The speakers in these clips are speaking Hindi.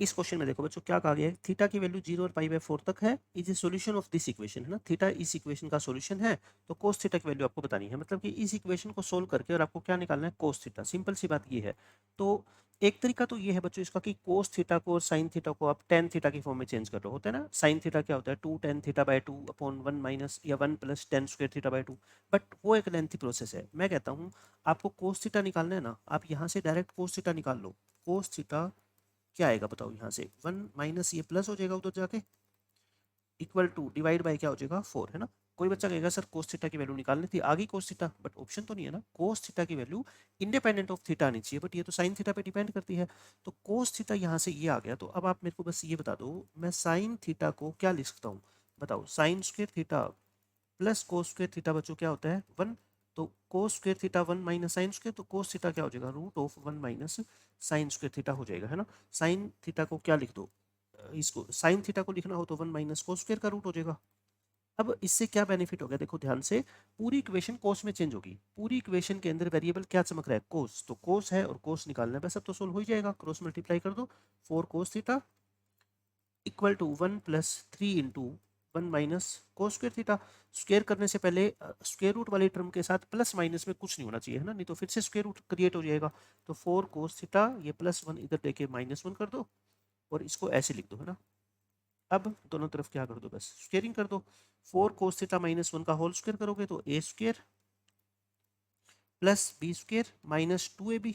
इस क्वेश्चन में देखो बच्चों क्या कहा गया है, थीटा की वैल्यू 0 और पाई/4 तक है, is a solution of this equation, है ना। थीटा इस इक्वेशन का सॉल्यूशन है, तो कोस थीटा की वैल्यू आपको बतानी है, मतलब कि इस इक्वेशन को सोल्व करके और आपको क्या निकालना है, कोस थीटा। सिंपल सी बात ये है। तो एक तरीका तो ये है बच्चों इसका कि कोस थीटा को और साइन थीटा को आप टेन थीटा की फॉर्म में चेंज कर लो, होता है ना। साइन थीटा क्या होता है, 2 tan θ/2 अपॉन 1 माइनस या 1 प्लस टेन स्क्वायर θ/2, बट वो एक लेंथी प्रोसेस है। मैं कहता हूँ आपको कोस थीटा निकालना है ना, आप यहाँ से डायरेक्ट कोस थीटा निकाल लो। कोस थीटा क्या आएगा बताओ, यहाँ से 1 माइनस ये प्लस हो जाएगा उधर जाके, इक्वल टू डिवाइड बाय क्या हो जाएगा 4, है ना। कोई बच्चा कहेगा सर कोस थीटा की वैल्यू निकालनी थी, आ गई कोस थीटा, बट ऑप्शन तो नहीं है ना। कोस थीटा की वैल्यू इंडिपेंडेंट ऑफ थीटा आनी चाहिए, बट ये तो साइन थीटा पे डिपेंड करती है। तो कोस थीटा यहाँ से ये आ गया, तो अब आप मेरे को बस ये बता दो, मैं साइन थीटा को क्या लिख सकता हूँ, बताओ। Sine square theta plus cos square theta बच्चों क्या होता है 1, तो cos square theta 1 minus sine square, तो कोस थीटा क्या हो जाएगा, root of 1 minus sine square theta हो जाएगा, है ना। साइन थीटा को क्या लिख दो, इसको साइन थीटा को लिखना हो तो 1 माइनस कोस स्क्वायर का रूट हो जाएगा। अब इससे क्या बेनिफिट हो गया, देखो ध्यान से, पूरी इक्वेशन कोस में चेंज होगी। पूरी इक्वेशन के अंदर वेरिएबल क्या चमक रहा है, कोस, तो कोस है और कोस निकालना है, बस अब तो सोल्व हो ही जाएगा। क्रॉस मल्टीप्लाई कर दो, 4 cos theta equal to 1 plus 3 into 1 minus cos square theta. Square करने से पहले स्क्वायर रूट वाली टर्म के साथ प्लस माइनस में कुछ नहीं होना चाहिए, है ना, नहीं तो फिर से स्क्वायर रूट क्रिएट हो जाएगा। तो 4 कोस थीटा, ये प्लस 1 इधर लेके -1 कर दो और इसको ऐसे लिख दो, है ना। अब दोनों तरफ क्या कर दो, बस स्क्वेयरिंग कर दो। 4 कोस थीटा -1 का होल स्क्वायर करोगे तो a square plus b square minus 2ab,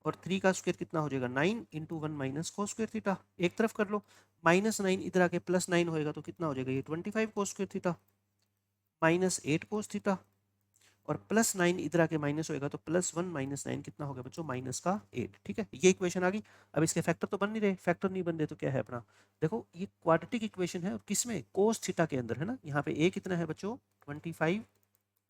और 3 का स्क्वायर कितना हो जाएगा 9 into 1 minus cos square theta. एक तरफ कर लो, -9 इधर आके +9 होएगा तो कितना हो जाएगा, ये 25 कोस square theta minus 8 cos theta, और +9 इधर आके माइनस होएगा तो +1 माइनस 9 कितना हो गया बच्चों, -8। ठीक है, ये इक्वेशन आ गई। अब इसके फैक्टर तो बन नहीं रहे, फैक्टर नहीं बन रहे तो क्या है अपना, देखो ये क्वाड्रेटिक इक्वेशन है, और किसमें, कोस थीटा के अंदर, है ना। यहाँ पे ए कितना है बच्चों 25,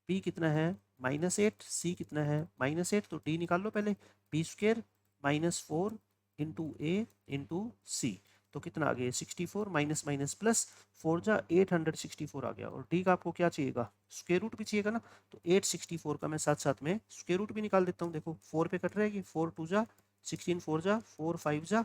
बी कितना है -8, सी कितना है -8, तो डी निकाल लो पहले, बी स्क्वेयर -4 इंटू ए इंटू सी, तो कितना आ गया 64, माइनस माइनस प्लस 4 जा 864 आ गया। और डी का आपको क्या चाहिएगा, स्क्वायर रूट भी चाहिएगा ना, तो 864 का मैं साथ साथ में स्क्वायर रूट भी निकाल देता हूँ। देखो 4 पे कट रहेगी, 4 2 जा 16, 4 जा 4 5 जा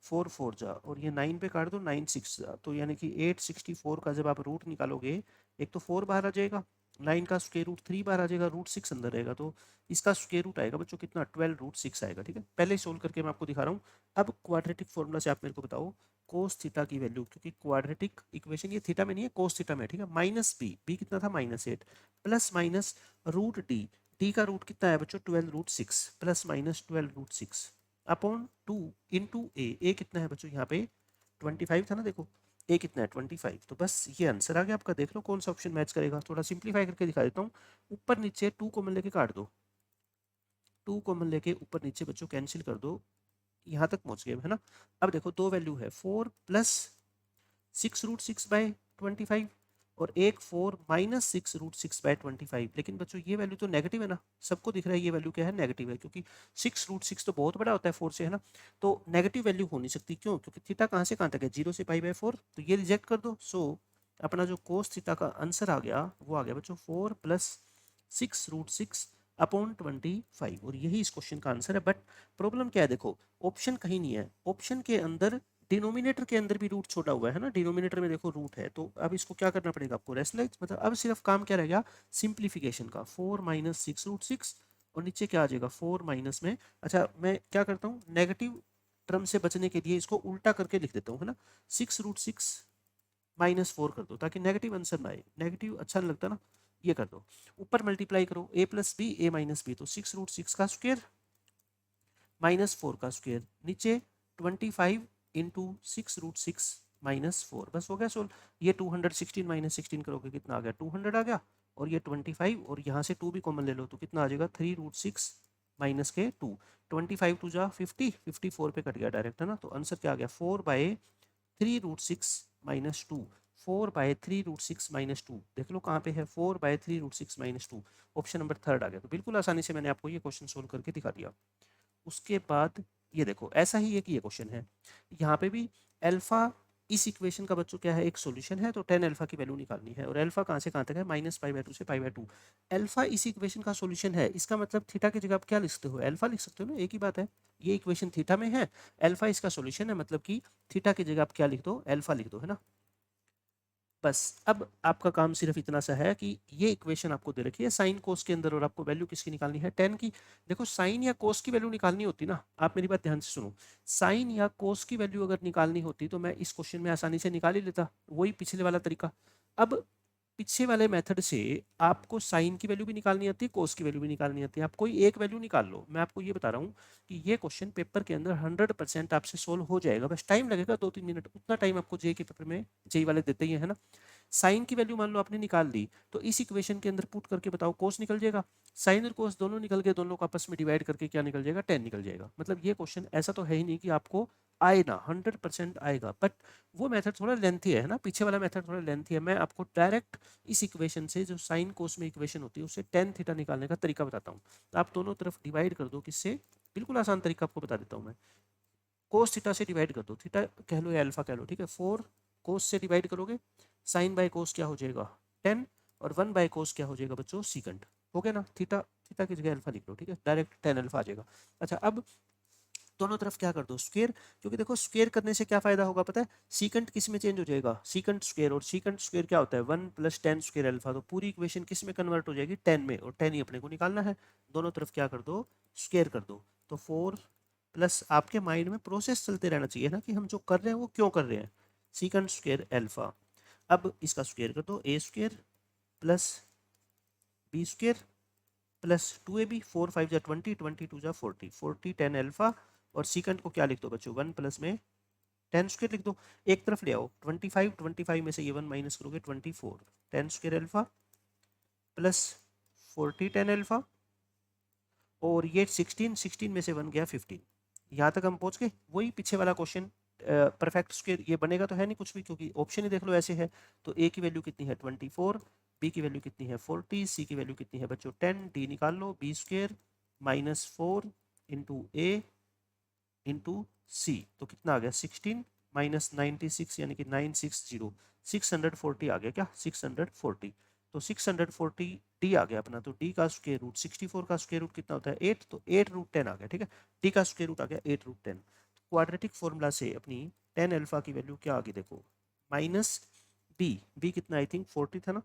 4 4 जा, और ये 9 पे काट दो 9 6 जा, तो यानी कि 864 का जब आप रूट निकालोगे, एक तो 4 बाहर आ जाएगा, 9 का स्क्वायर रूट 3 बार आ जाएगा, रूट 6 अंदर रहेगा, तो इसका स्क्वायर रूट आएगा बच्चों कितना 12 रूट 6 आएगा। ठीक है, पहले ही सोल्व करके मैं आपको दिखा रहा हूँ। अब क्वाड्रेटिक फॉर्मूला से आप मेरे को बताओ कोस थीटा की वैल्यू, क्योंकि क्वाड्रेटिक इक्वेशन ये थीटा में नहीं है, कोस थीटा में। ठीक है, माइनस बी कितना था -8, plus minus root d, d का रूट कितना है बच्चों 12 root 6, plus minus 12 root 6 upon 2 into a कितना है बच्चों यहाँ पे 25 था ना, देखो ए कितना है 25, तो बस ये आंसर आ गया आपका। देख लो कौन सा ऑप्शन मैच करेगा, थोड़ा सिंप्लीफाई करके दिखा देता हूँ। ऊपर नीचे 2 कॉमन लेके काट दो, 2 कॉमन लेके ऊपर नीचे बच्चों कैंसिल कर दो, यहाँ तक पहुँच गए, है ना। अब देखो दो वैल्यू है 4 प्लस 6 रूट 6 बाय 25, और एक 4 माइनस 6 रूट 6 बाय 25, लेकिन बच्चों ये वैल्यू तो नेगेटिव है ना, सबको दिख रहा है ये वैल्यू क्या है, नेगेटिव है, क्योंकि 6 रूट 6 तो बहुत बड़ा होता है 4 से, है ना। तो नेगेटिव वैल्यू हो नहीं सकती, क्यों, क्योंकि थीटा कहाँ से कहाँ तक है, 0 से π/4, तो ये रिजेक्ट कर दो। सो अपना जो कोस थीटा का आंसर आ गया वो आ गया बच्चों 4 प्लस 6 रूट 6 अपॉन 25, और यही इस क्वेश्चन का आंसर है। बट प्रॉब्लम क्या है, देखो ऑप्शन कहीं नहीं है, ऑप्शन के अंदर डिनोमिनेटर के अंदर भी रूट छोड़ा हुआ है ना, डिनोमिनेटर में देखो रूट है, तो अब इसको क्या करना पड़ेगा आपको, रेशनलाइज, मतलब अब सिर्फ काम क्या रह गया, सिंप्लीफिकेशन का। 4 माइनस 6 रूट 6, और नीचे क्या आ जाएगा 4 माइनस में, अच्छा मैं क्या करता हूँ, नेगेटिव टर्म से बचने के लिए इसको उल्टा करके लिख देता हूँ, है ना। 6 रूट 6 -4 कर दो, ताकि नेगेटिव आंसर ना आए, नेगेटिव अच्छा नहीं लगता ना, ये कर दो। ऊपर मल्टीप्लाई करो, a plus b a minus b, तो 6 रूट 6 का स्क्वायर -4 का स्क्वायर, नीचे 25 इंटू 6 रूट 6 -4, बस हो गया सोल्व। ये 216 -16 करोगे कितना आ गया 200 आ गया, और ये 25, और यहाँ से 2 भी कॉमन ले लो तो कितना आ जाएगा 3 रूट 6 माइनस के 2, 25 टू जा 50, 54 पे कट गया डायरेक्ट, है ना। तो आंसर क्या आ गया 4/3 रूट 6 माइनस 2, 4/3 रूट 6 माइनस 2, देख लो कहाँ पे है 4/3 root 6 minus 2, option number third आ गया। तो बिल्कुल आसानी से मैंने आपको ये क्वेश्चन सोल्व करके दिखा दिया। उसके बाद ये देखो ऐसा ही एक ये क्वेश्चन है, यहाँ पे भी अल्फा इस इक्वेशन का बच्चों क्या है, एक सॉल्यूशन है, तो 10 अल्फा की वैल्यू निकालनी है, और अल्फा कहाँ से कहाँ तक है -π/2 से π/2। अल्फा इस इक्वेशन का सॉल्यूशन है, इसका मतलब थीटा की जगह आप क्या लिख सकते हो, अल्फा लिख सकते हो ना, एक ही बात है। ये इक्वेशन थीटा में है, अल्फा इसका सॉल्यूशन है, मतलब कि थीटा की जगह आप क्या लिख दो, अल्फा लिख दो, है ना। बस अब आपका काम सिर्फ इतना सा है कि ये इक्वेशन आपको दे रखी है साइन कोस के अंदर और आपको वैल्यू किसकी निकालनी है, टेन की। देखो साइन या कोस की वैल्यू निकालनी होती ना, आप मेरी बात ध्यान से सुनो, साइन या कोस की वैल्यू अगर निकालनी होती तो मैं इस क्वेश्चन में आसानी से निकाल ही लेता, वही पिछले वाला तरीका। अब पीछे वाले मेथड से आपको साइन की वैल्यू भी निकालनी आती है, कोस की वैल्यू भी निकालनी आती है, आप कोई एक वैल्यू निकाल लो। मैं आपको ये बता रहा हूँ कि ये क्वेश्चन पेपर के अंदर 100% आपसे सोल्व हो जाएगा, बस टाइम लगेगा 2-3 मिनट, उतना टाइम आपको जे के पेपर में जेई वाले देते ही है ना। साइन की वैल्यू मान लो आपने निकाल ली, तो इस इक्वेशन के अंदर पुट करके बताओ कोस निकल जाएगा, साइन और कोस दोनों निकल गए, दोनों को आपस में डिवाइड करके क्या निकल जाएगा, टेन निकल जाएगा। मतलब ये क्वेश्चन ऐसा तो है ही नहीं कि आपको आए ना, 100% आएगा, बट वो मेथड थोड़ा लेंथी है ना, पीछे वाला मेथड थोड़ा लेंथी है। मैं आपको डायरेक्ट इस इक्वेशन से, जो साइन कोस में इक्वेशन होती है, उससे टेन थीटा निकालने का तरीका बताता हूँ। तो आप दोनों तरफ डिवाइड कर दो, किससे, बिल्कुल आसान तरीका आपको बता देता हूँ मैं, कोस थीटा से डिवाइड कर दो, थीटा कह लो या अल्फा कह लो, ठीक है। 4 कोस से डिवाइड करोगे, साइन बाय कोस क्या हो जाएगा 10, और 1 बाय कोस क्या हो जाएगा बच्चों, सीकंड। हो गया ना, थीटा थीटा की जगह अल्फा लिख लो, ठीक है, डायरेक्ट 10 अल्फा आ जाएगा। अच्छा अब दोनों तरफ क्या कर दो, स्क्वायर, क्योंकि देखो स्क्वायर करने से क्या फायदा होगा पता है, सीकंट किस में चेंज हो जाएगा, सीकंट स्क्वायर, और सीकंट स्क्वायर क्या होता है 1 + 10 स्क्वायर अल्फा, तो पूरी इक्वेशन किस में कन्वर्ट हो जाएगी, 10 में, और 10 ही अपने को निकालना है। दोनों तरफ क्या कर दो, स्क्वायर कर दो, तो 4 प्लस, आपके माइंड में प्रोसेस चलते रहना चाहिए ना कि हम जो कर रहे हैं वो क्यों कर रहे हैं, सीकंट स्क्वायर अल्फा। अब इसका स्क्वायर कर दो, a square plus b square plus 2ab, 4 5 जा 20, 20 2 जा 40, 40 10 अल्फा, और सीकंट को क्या लिख दो बच्चों, 1 प्लस में 10 स्क्वायर लिख दो, एक तरफ ले आओ, 25 25 में से ये 1 माइनस करोगे 24, 10 स्क्वायर अल्फा प्लस 40 10 अल्फा, और ये 16 16 में से 1 गया 15। यहाँ तक हम पहुँच गए, वही पीछे वाला क्वेश्चन, परफेक्ट स्क्वायर ये बनेगा तो है नहीं कुछ भी, क्योंकि ऑप्शन ही देख लो ऐसे है। तो ए की वैल्यू कितनी है 24, बी की वैल्यू कितनी है 40, सी की वैल्यू कितनी है बच्चों 10, डी निकाल लो, बी स्क्वायर माइनस 4 इंटू ए इंटू सी, तो कितना आ गया 16 माइनस 96 यानी कि 960, 640 आ गया क्या, 640, तो 640 डी आ गया अपना, तो डी का स्क्वायर रूट 64 का स्क्वायर रूट कितना होता है 8, तो 8 रूट 10 आ गया, ठीक है, डी का स्क्वायर रूट आ गया 8 रूट 10। क्वाड्रेटिक फॉर्मूला से अपनी 10 अल्फा की वैल्यू क्या आ गई देखो, माइनस बी, बी कितना आई थिंक 40 था ना,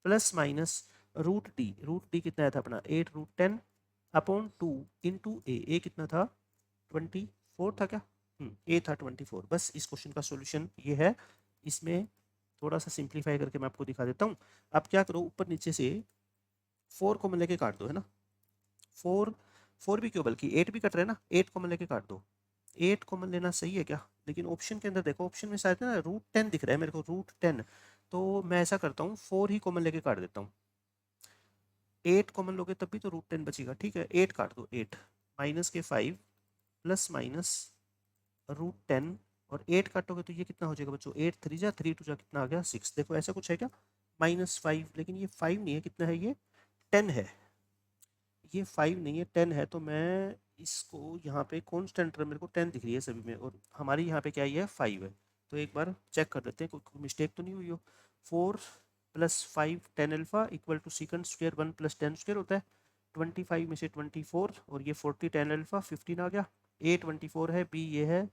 प्लस माइनस रूट डी कितना आया था अपना 8 रूट 10 अपॉन 2 इंटू ए कितना था 24 था क्या, ए था 24। बस इस क्वेश्चन का सॉल्यूशन ये है। इसमें थोड़ा सा सिंप्लीफाई करके मैं आपको दिखा देता हूँ। आप क्या करो, ऊपर नीचे से 4 को लेके काट दो, है ना, 4 4 भी क्यों, बल्कि 8 भी कट रहा है ना, 8 को लेके काट दो, 8 कॉमन लेना सही है क्या, लेकिन ऑप्शन के अंदर देखो, ऑप्शन में शायद ना रूट 10 दिख रहा है मेरे को, रूट 10, तो मैं ऐसा करता हूँ 4 ही कॉमन लेके काट देता हूँ, 8 कॉमन लोगे तब भी तो रूट 10 बचेगा, ठीक है 8 काट दो, 8 माइनस के 5 प्लस माइनस रूट 10, और 8 काटोगे तो ये कितना हो जाएगा बच्चों, 8 3 जा 3 2 जा कितना आ गया 6, देखो ऐसा कुछ है क्या, -5, लेकिन ये 5 नहीं है, कितना है ये 10 है, ये 5 नहीं है 10 है, तो मैं इसको यहाँ पे कॉन्स्टेंट मेरे को 10 दिख रही है सभी में, और हमारी यहाँ पे क्या है 5 है, तो एक बार चेक कर लेते हैं कोई मिस्टेक तो नहीं हुई हो। 4 plus 5 10 alpha equal to secant square 1 plus 10 square होता है, 25 में से 24, और ये 40 10 अल्फा 15 आ गया, ए 24 है, बी ये है,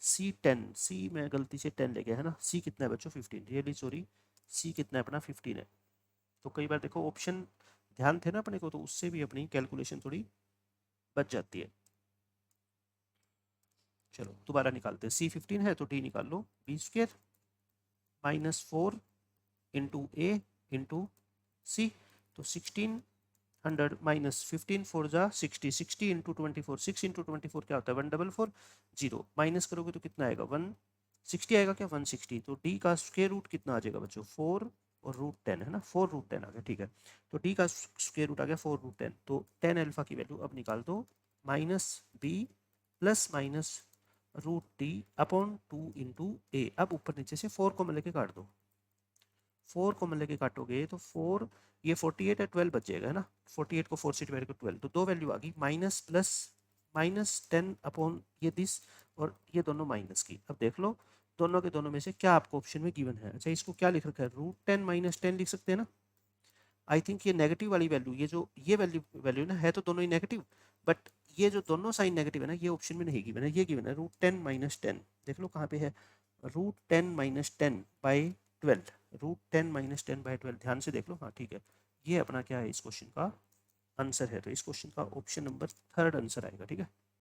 सी 10, सी मैं गलती से 10 ले गया है ना, सी कितना है बच्चों 15, रियली सॉरी, सी कितना है अपना 15 है। तो कई बार देखो ऑप्शन ध्यान थे ना अपने को, तो उससे भी अपनी कैलकुलेशन थोड़ी बच जाती है। चलो दोबारा निकालते हैं, सी 15 है तो डी निकाल लो, बी स्क्वायर माइनस 4 इंटू ए इंटू सी, तो 1600 माइनस 15 4 जा 60, 60 इंटू 24, 6 इंटू 24 क्या होता है 144, जीरो माइनस करोगे तो कितना आएगा 160 आएगा क्या 160, तो डी का स्क्वायर रूट कितना आ जाएगा बच्चों 4 और रूट 10 है ना, 4 रूट 10 आ गया, ठीक है, तो डी का स्क्वायर रूट आ गया 4 रूट 10, तो 10 अल्फा की वैल्यू अब निकाल दो, minus b plus minus root d upon 2 into a, अब ऊपर नीचे से 4 को लेके काट दो, 4 को लेके काटोगे तो 4 ये 48 है 12 बच जाएगा, है ना, 48 को 4 से डिवाइड कर 12, तो दो वैल्यू आ गई, माइनस प्लस माइनस 10 अपॉन ये दिस, और ये दोनों माइनस की। अब देख लो दोनों के दोनों में से क्या आपको ऑप्शन में गिवन है, अच्छा इसको क्या लिख रखा है रूट 10 माइनस 10 लिख सकते हैं ना, आई थिंक ये नेगेटिव वाली वैल्यू, ये जो ये वैल्यू वैल्यू ना है तो दोनों ही नेगेटिव, बट ये जो दोनों साइन नेगेटिव है ना, ये ऑप्शन में नहीं गिवन है, ये गिवन है √10 - 10। देख लो कहाँ पे है, √10 - 10/12, √10 - 10/12, ध्यान से देख लो। हाँ ठीक है, ये अपना क्या है इस क्वेश्चन का आंसर है। तो इस क्वेश्चन का ऑप्शन नंबर 3 आंसर आएगा, ठीक है।